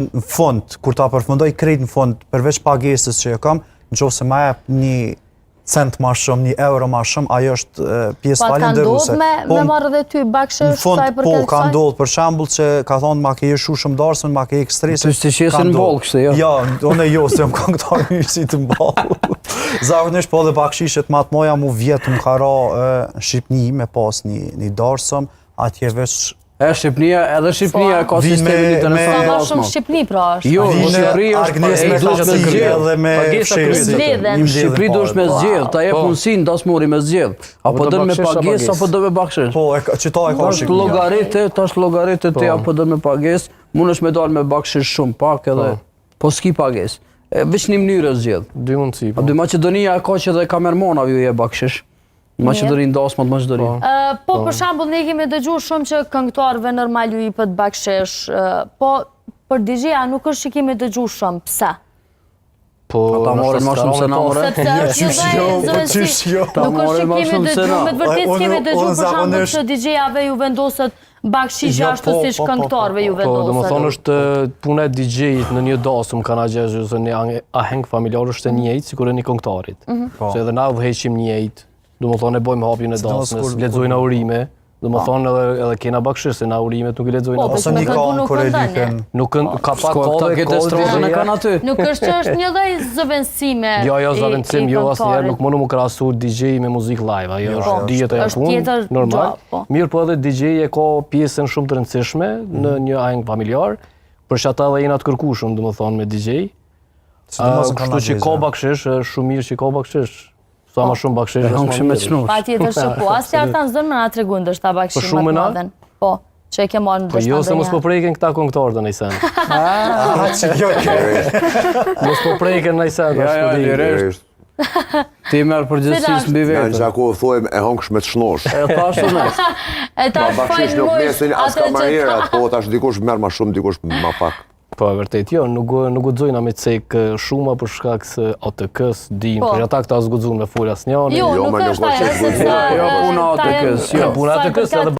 Në fund, kur ta përfundoj krejt në fund, përveç pagesës që e kam, nëse ma jep një cent ma shumë, një euro ma shumë, ajo është pjesë falenderuese. Pa ka ndodhë me marrë dhe ty bakshësh? Në fund, po, ka ndodhë, për shembull që ka thonë ma ke jeshu shumë darsën, ma ke ekstresin. Të shqesin në bolë kështë, jo? Ja, une jo, se jam këngëtar mirësit në bolë. Zakonisht po dhe bakshishet ma të moja mu vjetë më kara Shqipni me pas një darsëm, atje veç. Shqipnia, edhe Shqipnia ka sistemin interesant Sa ma shumë Shqipni pra është? Jo, Shqipëri është edhe me fshirësi. Shqipëri duhesh me zgjedh, ta jep mundësinë dasmori me zgjedh. Apo do me pagesë apo do me bakshish. Po, qëta e ka Shqipnia. Tash llogaritë ti apo do me pagesë, mundesh me dalë me bakshish shumë pak edhe po s'ki pagesë. Veç një mënyrë zgjedh. Dy mundësi. Po Maqedonia ka që edhe Kamermona ju je bakshish. Maqedonin dasmat Maqedonin. Po për shembull ne kemi dëgjuar shumë që këngëtarëve normal ju jepet bakshish, po për DJ-a nuk është që kemi dëgjuar shumë. Pse? Po, ta morën më shumë se na morën. Sepse është një nuk është që kemi dëgjuar, me të vërtetë kemi dëgjuar për shembull që DJ-ave ju vendoset bakshish ashtu si këngëtarëve ju vendoset. Po, domethënë është puna e DJ-it në një dasëm kanë gjë ose një aheng familjar është e njëjtë sikur e një këngëtarit. Se edhe na udhëheqim njëjtë. Domethënë e bëjmë hapjen e dasmës, lexojnë aurime, domethënë edhe kena bakshish se na aurimet nuk i lexojnë ose një kanë kur e lyken. Nuk ka pak kohë këtë stradën e kanë aty. Nuk është që është një lloj zëvendësime. Jo, zëvendësim, jo asnjëherë nuk mundu më krahasu DJ me muzikë live, ajo është dieta e punë, normal. Mirë, po edhe DJ e ka pjesën shumë të rëndësishme në një aheng familjar, për që ata dhe jena të kërkueshëm, domethënë me DJ. Kështu që ka bakshish, është shumë mirë që ka bakshish. Sa më shumë bakshish është më mirë. Patjetër që po, as qartan s'do më na tregon ndoshta bakshish më të madhen. Po, që e ke marrë ndoshta. Po jo se mos po preken këta këngëtarë të nejsen. Mos po preken nejsen. Ti merr përgjegjësisë mbi vetë. Në Gjaku thojmë e hongsh me të shnosh. E thashë unë. E tash bakshish nuk mesin as kamarerat, po tash dikush merr më shumë, dikush më pak. Po, vërtet, jo, nuk guxojna me cek shumë për shkak se ATK-s din, për ata këta zguxuan me fol asnjëri. Jo, nuk është ajo. Jo, puna ATK-s, jo. Puna ATK-s edhe